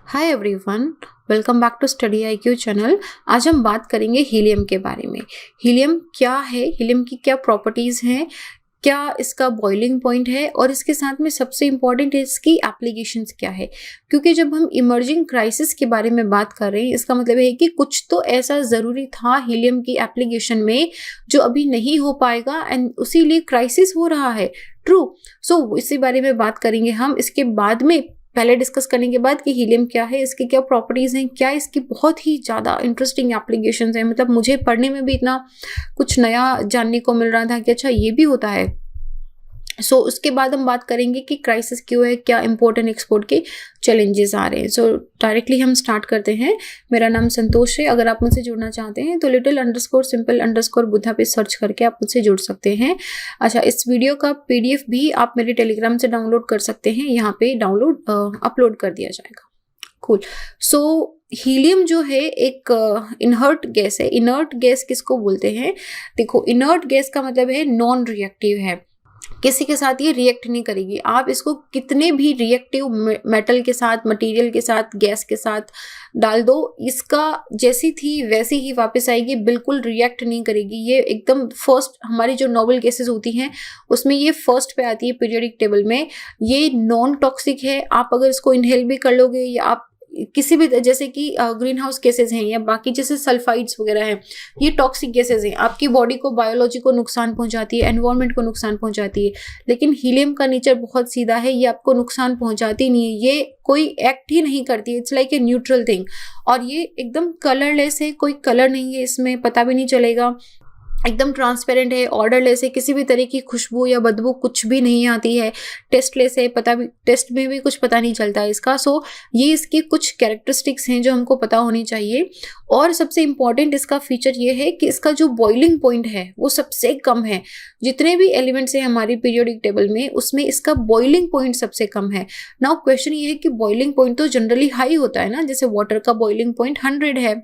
Hi everyone, welcome back to study IQ channel. आज हम बात करेंगे हीलियम के बारे में। हीलियम क्या है, हीलियम की क्या प्रॉपर्टीज़ हैं, क्या इसका बॉइलिंग पॉइंट है और इसके साथ में सबसे इम्पॉर्टेंट है इसकी एप्लीकेशंस क्या है। क्योंकि जब हम इमर्जिंग क्राइसिस के बारे में बात कर रहे हैं, इसका मतलब है कि कुछ तो ऐसा ज़रूरी था हीलियम की एप्लीकेशन में जो अभी नहीं हो पाएगा एंड उसीलिए क्राइसिस हो रहा है। ट्रू। सो इसी बारे में बात करेंगे हम। इसके बाद में पहले डिस्कस करने के बाद कि हीलियम क्या है, इसकी क्या प्रॉपर्टीज़ हैं, क्या इसकी बहुत ही ज़्यादा इंटरेस्टिंग एप्लीकेशंस हैं। मतलब मुझे पढ़ने में भी इतना कुछ नया जानने को मिल रहा था कि अच्छा ये भी होता है। उसके बाद हम बात करेंगे कि क्राइसिस क्यों है, क्या इंपोर्ट एंड एक्सपोर्ट के चैलेंजेस आ रहे हैं। डायरेक्टली हम स्टार्ट करते हैं। मेरा नाम संतोष है। अगर आप मुझसे जुड़ना चाहते हैं तो little_simple_बुद्धा पे सर्च करके आप मुझसे जुड़ सकते हैं। अच्छा, इस वीडियो का PDF भी आप मेरे टेलीग्राम से डाउनलोड कर सकते हैं। यहाँ पे अपलोड कर दिया जाएगा। कूल। हीलियम जो है एक इनर्ट गैस है। इनर्ट गैस किसको बोलते हैं? देखो, इनर्ट गैस का मतलब है नॉन रिएक्टिव है, किसी के साथ ये रिएक्ट नहीं करेगी। आप इसको कितने भी रिएक्टिव मेटल के साथ, मटेरियल के साथ, गैस के साथ डाल दो, इसका जैसी थी वैसी ही वापस आएगी, बिल्कुल रिएक्ट नहीं करेगी। ये एकदम फर्स्ट, हमारी जो नोबल गैसेस होती हैं उसमें ये फर्स्ट पे आती है पीरियोडिक टेबल में। ये नॉन टॉक्सिक है। आप अगर इसको इनहेल भी कर लोगे या आप किसी भी, जैसे कि ग्रीन हाउस गैसेज हैं या बाकी जैसे सल्फाइड्स वगैरह हैं, ये टॉक्सिक गैसेज हैं, आपकी बॉडी को, बायोलॉजी को नुकसान पहुंचाती है, एनवायरनमेंट को नुकसान पहुंचाती है। लेकिन हीलियम का नेचर बहुत सीधा है, ये आपको नुकसान पहुंचाती नहीं है, ये कोई एक्ट ही नहीं करती है। It's like a neutral thing. और ये एकदम कलरलेस है, कोई कलर नहीं है इसमें, पता भी नहीं चलेगा, एकदम ट्रांसपेरेंट है, ऑर्डरलेस है, किसी भी तरह की खुशबू या बदबू कुछ भी नहीं आती है, टेस्टलेस है, टेस्ट में भी कुछ पता नहीं चलता है इसका। ये इसकी कुछ कैरेक्टरिस्टिक्स हैं जो हमको पता होनी चाहिए। और सबसे इम्पॉर्टेंट इसका फीचर ये है कि इसका जो बॉइलिंग पॉइंट है वो सबसे कम है। जितने भी एलिमेंट्स हैं हमारी पीरियोडिक टेबल में, उसमें इसका बॉइलिंग पॉइंट सबसे कम है। नाउ क्वेश्चन ये है कि बॉइलिंग पॉइंट तो जनरली हाई होता है ना, जैसे वाटर का बॉइलिंग पॉइंट 100 है,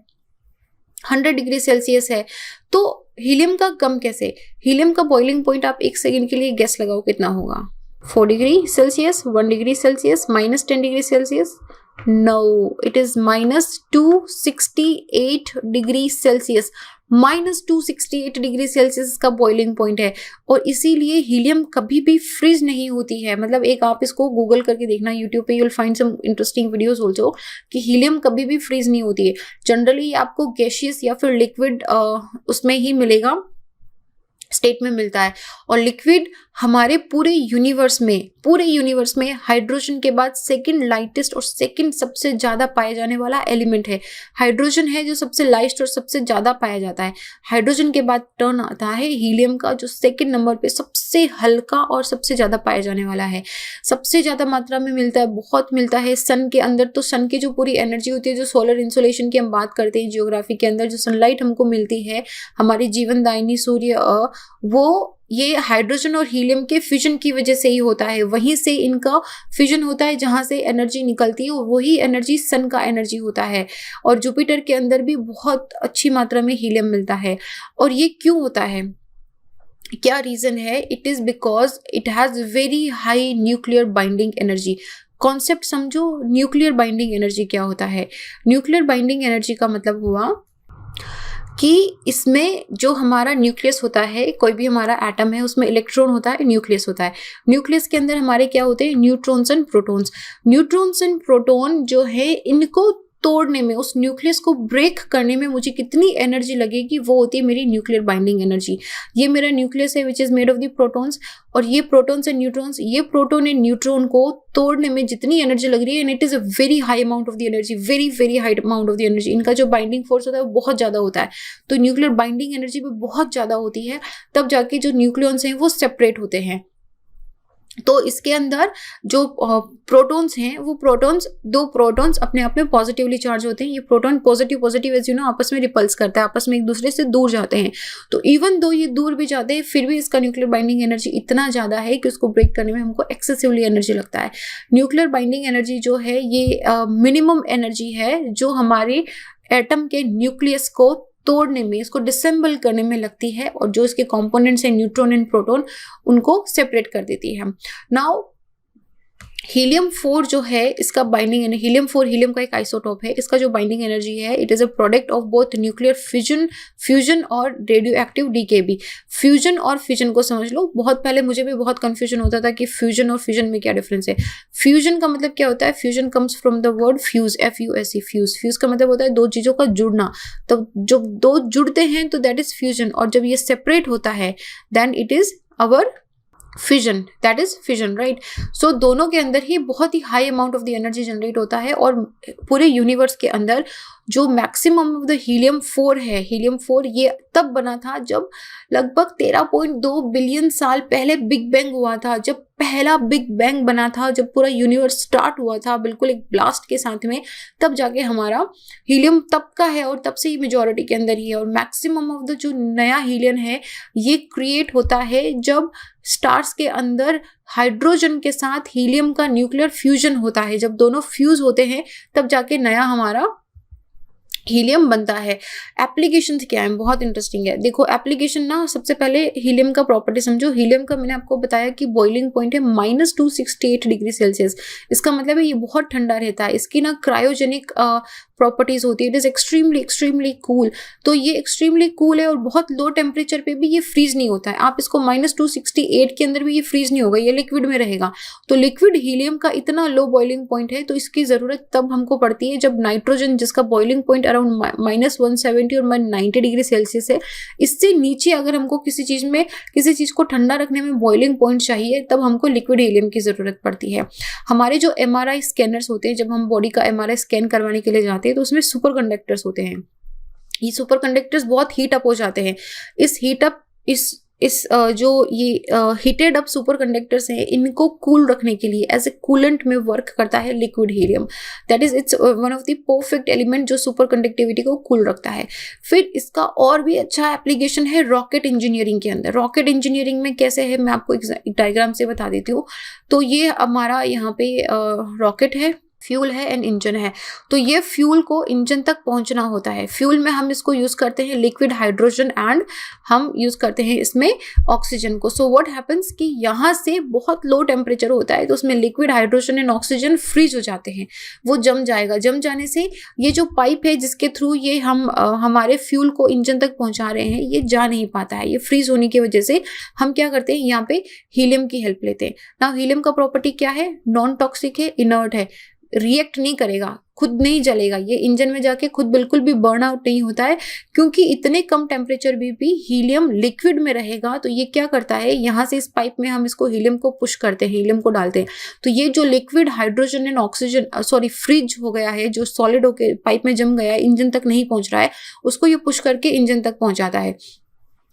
100 डिग्री सेल्सियस है, तो हीलियम का कम कैसे? हीलियम का बॉइलिंग पॉइंट आप 1 सेकंड के लिए गेस लगाओ कितना होगा? 4 degree Celsius, 1 degree Celsius, -10 degree Celsius? No, it is -268 degree Celsius. -268 degree Celsius का बॉइलिंग पॉइंट है। और इसीलिए हीलियम कभी भी फ्रीज नहीं होती है। मतलब एक आप इसको गूगल करके देखना, यूट्यूब पे, you will find some interesting videos also, कि हीलियम कभी भी फ्रीज नहीं होती है। जनरली आपको गैसियस या फिर लिक्विड उसमें ही मिलेगा, स्टेट में मिलता है। और लिक्विड हमारे पूरे यूनिवर्स में हाइड्रोजन के बाद सेकंड लाइटेस्ट और सेकंड सबसे ज़्यादा पाया जाने वाला एलिमेंट है। हाइड्रोजन है जो सबसे लाइटेस्ट और सबसे ज़्यादा पाया जाता है। हाइड्रोजन के बाद टर्न आता है हीलियम का, जो सेकंड नंबर पे सबसे हल्का और सबसे ज़्यादा पाया जाने वाला है। सबसे ज़्यादा मात्रा में मिलता है, बहुत मिलता है सन के अंदर। तो सन की जो पूरी एनर्जी होती है, जो सोलर इंसोलेशन की हम बात करते हैं जियोग्राफी के अंदर, जो सनलाइट हमको मिलती है, हमारी जीवनदायिनी सूर्य, वो ये हाइड्रोजन और हीलियम के फ्यूजन की वजह से ही होता है। वहीं से इनका फ्यूजन होता है जहां से एनर्जी निकलती है, और वही एनर्जी सन का एनर्जी होता है। और जुपिटर के अंदर भी बहुत अच्छी मात्रा में हीलियम मिलता है। और ये क्यों होता है, क्या रीजन है? It is because it has very high nuclear binding energy. Concept समझो, न्यूक्लियर बाइंडिंग एनर्जी क्या होता है? न्यूक्लियर बाइंडिंग एनर्जी का मतलब हुआ कि इसमें जो हमारा न्यूक्लियस होता है, कोई भी हमारा एटम है, उसमें इलेक्ट्रॉन होता है, न्यूक्लियस होता है। न्यूक्लियस के अंदर हमारे क्या होते हैं? Neutrons and protons. Neutrons and proton जो है, इनको तोड़ने में, उस न्यूक्लियस को ब्रेक करने में मुझे कितनी एनर्जी लगेगी, वो होती है मेरी न्यूक्लियर बाइंडिंग एनर्जी। ये मेरा न्यूक्लियस है which is made of the protons, और ये प्रोटॉन्स एंड न्यूट्रॉन्स, ये प्रोटॉन एंड न्यूट्रॉन को तोड़ने में जितनी एनर्जी लग रही है, and it is a very high amount of the energy, very very high amount of the energy. इनका जो बाइंडिंग फोर्स होता है वो बहुत ज्यादा होता है। तो न्यूक्लियर बाइंडिंग एनर्जी भी बहुत ज्यादा होती है, तब जाके जो न्यूक्लियॉन्स हैं वो सेपरेट होते हैं। तो इसके अंदर जो प्रोटॉन्स हैं, वो दो प्रोटॉन्स अपने आप में पॉजिटिवली चार्ज होते हैं। ये proton positive as you know आपस में रिपल्स करता है, आपस में एक दूसरे से दूर जाते हैं। तो इवन दो ये दूर भी जाते हैं, फिर भी इसका न्यूक्लियर बाइंडिंग एनर्जी इतना ज़्यादा है कि उसको ब्रेक करने में हमको एक्सेसिवली एनर्जी लगता है। न्यूक्लियर बाइंडिंग एनर्जी जो है, ये मिनिमम एनर्जी है जो हमारे एटम के न्यूक्लियस को तोड़ने में, इसको डिसेंबल करने में लगती है, और जो इसके कंपोनेंट्स हैं न्यूट्रॉन एंड प्रोटॉन, उनको सेपरेट कर देती है। नाउ हीलियम 4 जो है इसका बाइंडिंग, हीलियम 4 हीलियम का एक आइसोटोप है, इसका जो बाइंडिंग एनर्जी है it is a product of both nuclear fusion और रेडियो एक्टिव डीके भी। फ्यूजन और फिजन को समझ लो, बहुत पहले मुझे भी बहुत कंफ्यूजन होता था कि फ्यूजन और फिजन में क्या डिफरेंस है। फ्यूजन का मतलब क्या होता है, fusion comes from the word fuse, FUSE, fuse. Fuse का मतलब होता है दो चीजों का जुड़ना, तो जब दो जुड़ते हैं तो दैट इज फ्यूजन, और जब ये सेपरेट होता है then it is our fission, that is fission, right. So दोनों के अंदर ही बहुत ही high amount of the energy generate होता है, और पूरे यूनिवर्स के अंदर जो मैक्सिमम ऑफ द हीलियम 4 है, हीलियम 4 ये तब बना था जब लगभग 13.2 बिलियन साल पहले बिग बैंग हुआ था, जब पहला बिग बैंग बना था, जब पूरा यूनिवर्स स्टार्ट हुआ था बिल्कुल एक ब्लास्ट के साथ में, तब जाके हमारा हीलियम तब का है, और तब से ही मेजॉरिटी के अंदर ही है। और मैक्सिमम ऑफ द जो नया हीलियम है ये क्रिएट होता है जब स्टार्स के अंदर हाइड्रोजन के साथ हीलियम का न्यूक्लियर फ्यूजन होता है, जब दोनों फ्यूज होते हैं तब जाके नया हमारा हीलियम बनता है। एप्लीकेशंस क्या है, बहुत इंटरेस्टिंग है। देखो एप्लीकेशन ना, सबसे पहले हीलियम का प्रॉपर्टी समझो। हीलियम का मैंने आपको बताया कि बॉइलिंग पॉइंट है -268 डिग्री सेल्सियस। इसका मतलब है ये बहुत ठंडा रहता है, इसकी ना क्रायोजेनिक प्रॉपर्टीज होती है, इट इज एक्सट्रीमली कूल। तो ये एक्सट्रीमली कूल है और बहुत लो टेम्परेचर पे भी ये फ्रीज नहीं होता है। आप इसको -268 के अंदर भी ये फ्रीज नहीं होगा, ये लिक्विड में रहेगा। तो लिक्विड हीलियम का इतना लो बॉइलिंग पॉइंट है, तो इसकी जरूरत तब हमको पड़ती है जब नाइट्रोजन, जिसका बॉइलिंग पॉइंट अराउंड -170 और -90 डिग्री सेल्सियस है, इससे नीचे अगर हमको किसी चीज को ठंडा रखने में बॉइलिंग पॉइंट चाहिए, तब हमको लिक्विड हीलियम की जरूरत पड़ती है। हमारे जो MRI स्कैनर्स होते हैं, जब हम बॉडी का MRI स्कैन करवाने के लिए जाते हैं तो उसमें सुपर कंडक्टर्स होते हैं। ये सुपर कंडक्टर्स बहुत हीट अप हो जाते हैं। जो ये हीटेड अप सुपर कंडक्टर्स हैं, इनको कूल रखने के लिए एज ए कूलेंट में वर्क करता है liquid helium. That is it's one of the perfect element जो सुपर कंडक्टिविटी को कूल रखता है। फिर इसका और भी अच्छा एप्लीकेशन है रॉकेट इंजीनियरिंग के अंदर। रॉकेट इंजीनियरिंग में कैसे है मैं आपको एक डायग्राम से बता देती हूँ। तो ये हमारा यहाँ पे रॉकेट है, फ्यूल है एंड इंजन है। तो ये फ्यूल को इंजन तक पहुंचना होता है। फ्यूल में हम इसको यूज करते हैं लिक्विड हाइड्रोजन एंड हम यूज करते हैं इसमें ऑक्सीजन को। सो व्हाट हैपेंस कि यहाँ से बहुत लो टेम्परेचर होता है, तो उसमें liquid hydrogen and oxygen freeze हो जाते हैं, वो जम जाएगा। जम जाने से ये जो पाइप है जिसके थ्रू ये हम हमारे फ्यूल को इंजन तक पहुंचा रहे हैं, ये जा नहीं पाता है। ये फ्रीज होने की वजह से हम क्या करते हैं, यहाँ पे हीलियम की हेल्प लेते हैं। ना हीलियम का प्रॉपर्टी क्या है, नॉन टॉक्सिक है, इनर्ट है, रिएक्ट नहीं करेगा, खुद नहीं जलेगा, ये इंजन में जाके खुद बिल्कुल भी बर्न आउट नहीं होता है, क्योंकि इतने कम टेम्परेचर भी हीलियम लिक्विड में रहेगा। तो ये क्या करता है, यहाँ से इस पाइप में हम इसको हीलियम को पुश करते हैं, हीलियम को डालते हैं, तो ये जो liquid hydrogen and oxygen freeze हो गया है, जो सॉलिड होके पाइप में जम गया है, इंजन तक नहीं पहुंच रहा है, उसको ये पुश करके इंजन तक पहुंचाता है।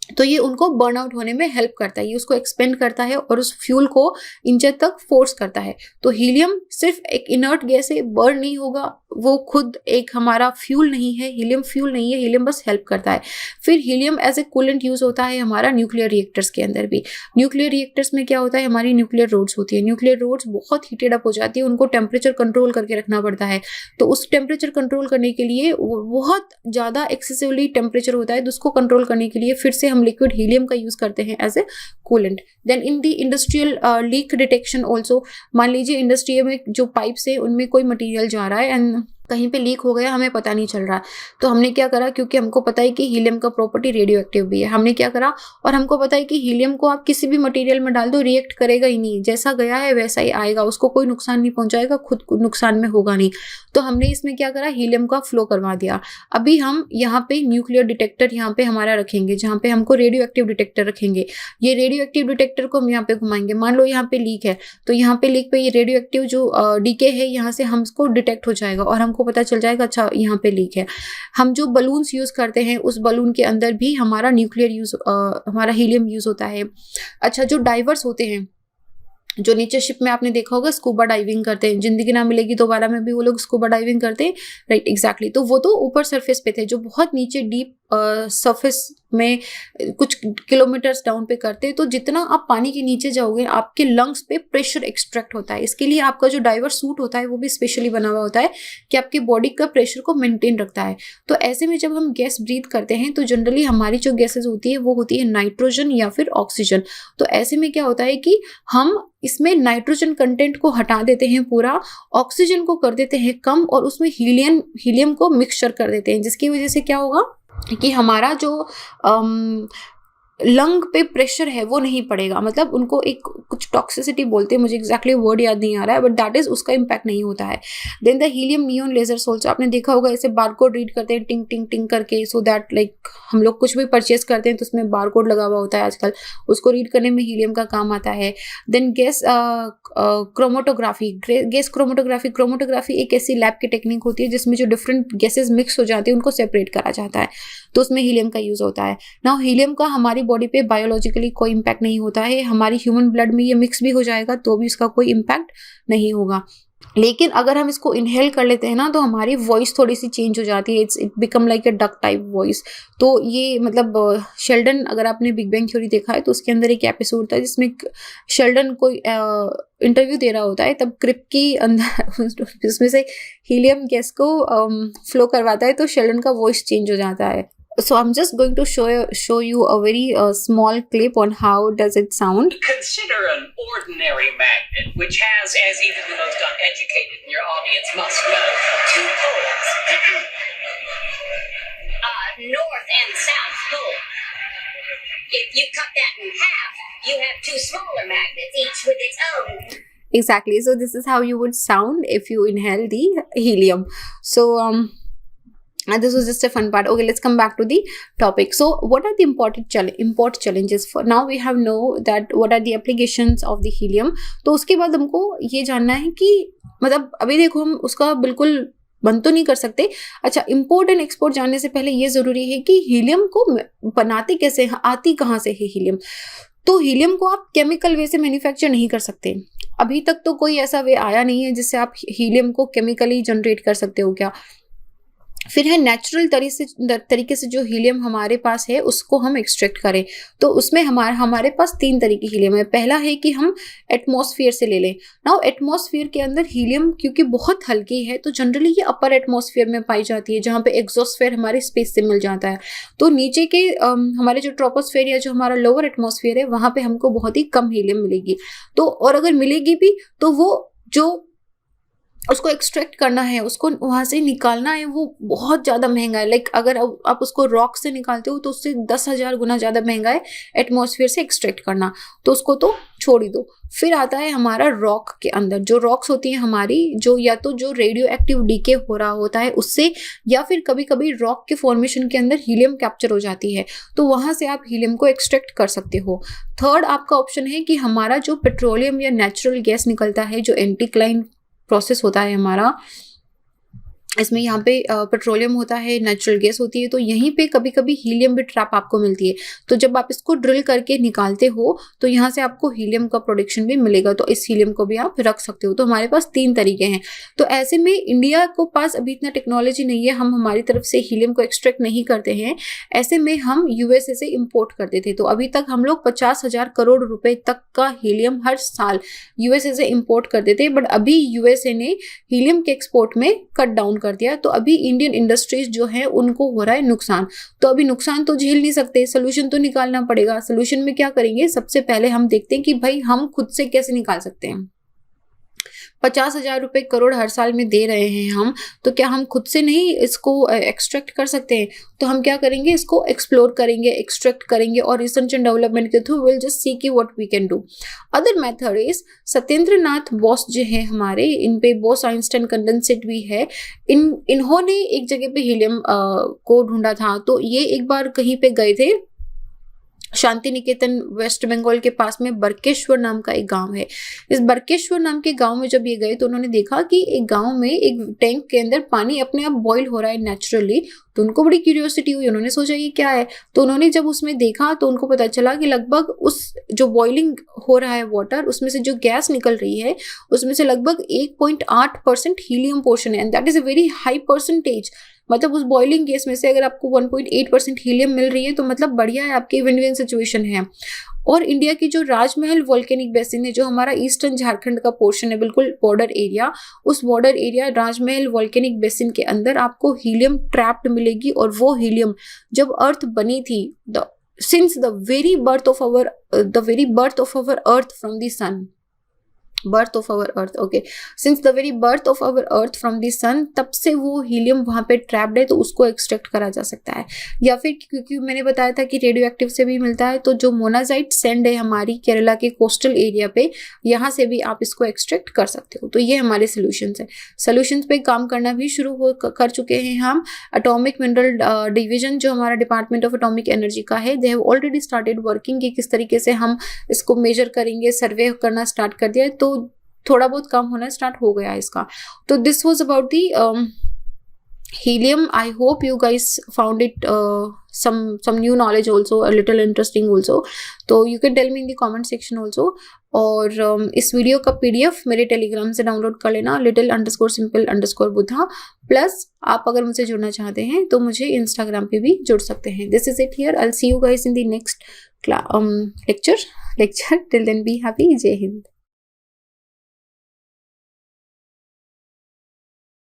तो ये उनको बर्न आउट होने में हेल्प करता है, ये उसको एक्सपेंड करता है और उस फ्यूल को इंजन तक फोर्स करता है। तो हीलियम सिर्फ एक इनर्ट गैस है, बर्न नहीं होगा, वो खुद एक हमारा फ्यूल नहीं है, हीलियम फ्यूल नहीं है, हीलियम बस हेल्प करता है। फिर helium as a coolant use होता है हमारा न्यूक्लियर रिएक्टर्स के अंदर भी। न्यूक्लियर रिएक्टर्स में क्या होता है, हमारी न्यूक्लियर रोड्स होती है, न्यूक्लियर रोड्स बहुत हीटेड अप हो जाती है, उनको टेम्परेचर कंट्रोल करके रखना पड़ता है। तो उस टेम्परेचर कंट्रोल करने के लिए बहुत ज्यादा एक्सेसिवली टेम्परेचर होता है, तो उसको कंट्रोल करने के लिए फिर से हम लिक्विड हीलियम का यूज करते हैं as a coolant. Then in the industrial leak detection also, मान लीजिए इंडस्ट्री में जो पाइप्स है उनमें कोई मटेरियल जा रहा है एंड कहीं पे लीक हो गया, हमें पता नहीं चल रहा, तो हमने क्या करा, क्योंकि हमको पता है कि हीलियम का प्रॉपर्टी रेडियो एक्टिव भी है, हमने क्या करा, और हमको पता है कि हीलियम को आप किसी भी मटेरियल में डाल दो रिएक्ट करेगा ही नहीं, जैसा गया है वैसा ही आएगा, उसको कोई नुकसान नहीं पहुंचाएगा, खुद नुकसान में होगा नहीं। तो हमने इसमें क्या करा, हीलियम का फ्लो करवा दिया। अभी हम यहाँ पे न्यूक्लियर डिटेक्टर यहाँ पे हमारा रखेंगे, जहाँ पे हमको रेडियो एक्टिव डिटेक्टर रखेंगे। ये रेडियो एक्टिव डिटेक्टर को हम यहाँ पे घुमाएंगे, मान लो यहाँ पे लीक है, तो यहाँ पे लीक पे ये रेडियो एक्टिव जो डीके है यहाँ से हमको डिटेक्ट हो जाएगा और हमको पता चल जाएगा अच्छा यहाँ पे लीक है। हम जो बलून्स यूज करते हैं उस बलून के अंदर भी हमारा न्यूक्लियर यूज हमारा हीलियम यूज होता है। अच्छा, जो डाइवर्स होते हैं, जो नीचे शिप में आपने देखा होगा स्कूबा डाइविंग करते हैं, जिंदगी ना मिलेगी दोबारा में भी वो लोग स्कूबा डाइविंग करते हैं, राइट, एग्जैक्टली। तो वो तो ऊपर सरफेस पे थे, जो बहुत नीचे डीप सरफेस में कुछ किलोमीटर्स डाउन पे करते हैं, तो जितना आप पानी के नीचे जाओगे आपके लंग्स पे प्रेशर एक्सट्रैक्ट होता है। इसके लिए आपका जो डाइवर सूट होता है वो भी स्पेशली बना हुआ होता है कि आपकी बॉडी का प्रेशर को मेंटेन रखता है। तो ऐसे में जब हम गैस ब्रीथ करते हैं तो जनरली हमारी जो गैसेज होती है वो होती है नाइट्रोजन या फिर ऑक्सीजन। तो ऐसे में क्या होता है कि हम इसमें नाइट्रोजन कंटेंट को हटा देते हैं पूरा, ऑक्सीजन को कर देते हैं कम और उसमें हीलियम को मिक्सचर कर देते हैं, जिसकी वजह से क्या होगा कि हमारा जो लंग पे प्रेशर है वो नहीं पड़ेगा। मतलब उनको एक कुछ टॉक्सिसिटी बोलते हैं, मुझे एग्जैक्टली वर्ड याद नहीं आ रहा है, बट दैट इज उसका इम्पैक्ट नहीं होता है। Then the helium neon lasers also, आपने देखा होगा ऐसे बारकोड रीड करते हैं टिंग टिंग टिंग करके, सो दैट लाइक हम लोग कुछ भी परचेज करते हैं तो उसमें बारकोड लगा हुआ होता है आजकल, उसको रीड करने में हीलियम का काम आता है। Then gas chromatography, gas chromatography एक ऐसी लैब की टेक्निक होती है जिसमें जो डिफरेंट गैसेज मिक्स हो जाती है उनको सेपरेट करा जाता है, तो उसमें हीलियम का यूज होता है। नाउ हीलियम का हमारी बॉडी पे बायोलॉजिकली कोई इम्पैक्ट नहीं होता है, हमारी ह्यूमन ब्लड में ये मिक्स भी हो जाएगा तो भी इसका कोई इम्पैक्ट नहीं होगा। लेकिन अगर हम इसको इनहेल कर लेते हैं ना तो हमारी वॉइस थोड़ी सी चेंज हो जाती है, it become like a duck type voice. तो ये मतलब शेल्डन, अगर आपने बिग बैंग थ्योरी देखा है तो उसके अंदर एक एपिसोड था जिसमें शेल्डन कोई इंटरव्यू दे रहा होता है, तब क्रिप की अंदर उसमें से हीलियम गैस को फ्लो करवाता है तो शेल्डन का वॉइस चेंज हो जाता है। So I'm just going to show you a very small clip on how does it sound. Consider an ordinary magnet, which has, as even the most uneducated in your audience must know, two poles. North and south pole. If you cut that in half, you have two smaller magnets, each with its own. Exactly. So this is how you would sound if you inhale the helium. So and this was just a fun part. Okay, let's come back to the topic. So what are the import challenges for now? We have know that what are the applications of the helium. तो उसके बाद हमको ये जानना है कि मतलब अभी देखो हम उसका बिल्कुल बंद तो नहीं कर सकते। अच्छा, इंपोर्ट एंड एक्सपोर्ट जानने से पहले ये जरूरी है कि हीलियम को बनाते कैसे हैं, आती कहाँ से है हीलियम। तो हीलियम को आप केमिकल वे से मैन्युफैक्चर नहीं कर सकते, अभी तक तो कोई ऐसा वे आया नहीं है जिससे आप हीलियम को केमिकली जनरेट कर सकते हो क्या। फिर है नेचुरल तरीके से जो हीलियम हमारे पास है उसको हम एक्सट्रैक्ट करें, तो उसमें हमारे पास 3 तरीके हीलियम है। पहला है कि हम एटमॉस्फेयर से ले लें। नाउ एटमॉस्फेयर के अंदर हीलियम क्योंकि बहुत हल्की है तो जनरली ये अपर एटमॉस्फेयर में पाई जाती है, जहाँ पे एग्जॉस्फेयर हमारे स्पेस से मिल जाता है। तो नीचे के हमारे जो ट्रोपोस्फेयर या जो हमारा लोअर एटमॉस्फेयर है वहाँ पे हमको बहुत ही कम हीलियम मिलेगी। तो और अगर मिलेगी भी तो वो जो उसको एक्सट्रैक्ट करना है, उसको वहाँ से निकालना है, वो बहुत ज़्यादा महंगा है। लाइक अगर आप उसको रॉक से निकालते हो तो उससे 10,000 गुना ज़्यादा महंगा है एटमॉस्फेयर से एक्सट्रैक्ट करना, तो उसको तो छोड़ ही दो। फिर आता है हमारा रॉक के अंदर, जो रॉक्स होती हैं हमारी, जो या तो जो रेडियो एक्टिव डीके हो रहा होता है उससे, या फिर कभी कभी रॉक के फॉर्मेशन के अंदर हीलियम कैप्चर हो जाती है, तो वहाँ से आप हीलियम को एक्सट्रैक्ट कर सकते हो। थर्ड आपका ऑप्शन है कि हमारा जो पेट्रोलियम या नेचुरल गैस निकलता है, जो एंटीक्लाइन प्रोसेस होता है हमारा, इसमें यहाँ पे पेट्रोलियम होता है, नेचुरल गैस होती है, तो यहीं पे कभी कभी हीलियम भी ट्रैप आपको मिलती है। तो जब आप इसको ड्रिल करके निकालते हो तो यहाँ से आपको हीलियम का प्रोडक्शन भी मिलेगा, तो इस हीलियम को भी आप रख सकते हो। तो हमारे पास 3 तरीके हैं। तो ऐसे में इंडिया को पास अभी इतना टेक्नोलॉजी नहीं है, हम हमारी तरफ से हीलियम को एक्सट्रैक्ट नहीं करते हैं। ऐसे में हम यूएसए से इम्पोर्ट करते थे, तो अभी तक हम लोग 50,000 करोड़ रुपए तक का हीलियम हर साल यूएसए से इम्पोर्ट करते थे। बट अभी यूएसए ने हीलियम के एक्सपोर्ट में कट डाउन कर दिया, तो अभी इंडियन इंडस्ट्रीज जो है उनको हो रहा है नुकसान। तो अभी नुकसान तो झेल नहीं सकते, सोल्यूशन तो निकालना पड़ेगा। सोल्यूशन में क्या करेंगे, सबसे पहले हम देखते हैं कि भाई हम खुद से कैसे निकाल सकते हैं। 50,000 रुपए करोड़ हर साल में दे रहे हैं हम, तो क्या हम खुद से नहीं इसको एक्सट्रैक्ट कर सकते हैं? तो हम क्या करेंगे, इसको एक्सप्लोर करेंगे, एक्सट्रैक्ट करेंगे और रिसर्च एंड डेवलपमेंट के थ्रू विल जस्ट सी की what we can do. Other method is Satyendra Nath Bose जो है हमारे, इन पे बोस आइंस्टाइन कंडेंसेट भी है, इन्होंने एक जगह पे हीलियम को ढूंढा था। तो ये एक बार कहीं पे गए थे, शांति निकेतन वेस्ट बंगाल के पास में बरकेश्वर नाम का एक गांव है। इस बरकेश्वर नाम के गांव में जब ये गए तो उन्होंने देखा कि एक गांव में एक टैंक के अंदर पानी अपने आप बॉईल हो रहा है नेचुरली। तो उनको बड़ी क्यूरियोसिटी हुई, उन्होंने सोचा ये क्या है। तो उन्होंने जब उसमें देखा तो उनको पता चला कि लगभग उस जो बॉइलिंग हो रहा है वाटर, उसमें से जो गैस निकल रही है उसमें से लगभग 1.8% हीलियम पोर्शन है, and that is a very high percentage. मतलब उस बॉइलिंग गैस में से अगर आपको 1.8% हीलियम मिल रही है तो मतलब बढ़िया है, आपकी विन विन सिचुएशन है। और इंडिया की जो राजमहल वोल्केनिक बेसिन है, जो हमारा ईस्टर्न झारखंड का पोर्शन है, बिल्कुल बॉर्डर एरिया, उस बॉर्डर एरिया राजमहल वोल्केनिक बेसिन के अंदर आपको हीलियम ट्रैप्ड मिलेगी। और वो हीलियम जब अर्थ बनी थी, since the very birth of our earth from the sun, birth of our earth, okay, since the very birth of our earth from the sun, तब से वो हीलियम वहाँ पे ट्रैप्ड है, तो उसको एक्सट्रैक्ट करा जा सकता है। या फिर क्योंकि मैंने बताया था कि रेडियो एक्टिव से भी मिलता है, तो जो मोनाजाइट सैंड है हमारी केरला के कोस्टल एरिया पे, यहाँ से भी आप इसको एक्सट्रैक्ट कर सकते हो। तो ये हमारे सोल्यूशंस हैं। सोल्यूशंस पे काम करना भी शुरू कर चुके हैं हम। एटॉमिक मिनरल डिवीजन जो हमारा डिपार्टमेंट ऑफ एटॉमिक एनर्जी का है, they have already started working कि किस तरीके से हम इसको मेजर करेंगे, सर्वे करना स्टार्ट कर दिया है, तो थोड़ा बहुत कम होना स्टार्ट हो गया है इसका। तो this was about the helium. I hope you guys found it some new knowledge also, a little interesting also. तो you can tell me in the comment section also. और इस वीडियो का PDF मेरे टेलीग्राम से download कर लेना, little_simple_buddha। Plus आप अगर मुझसे जुड़ना चाहते हैं तो मुझे इंस्टाग्राम पे भी जुड़ सकते हैं। This is it here. I'll see you guys in the next lecture. Till then, be happy. जय हिंद।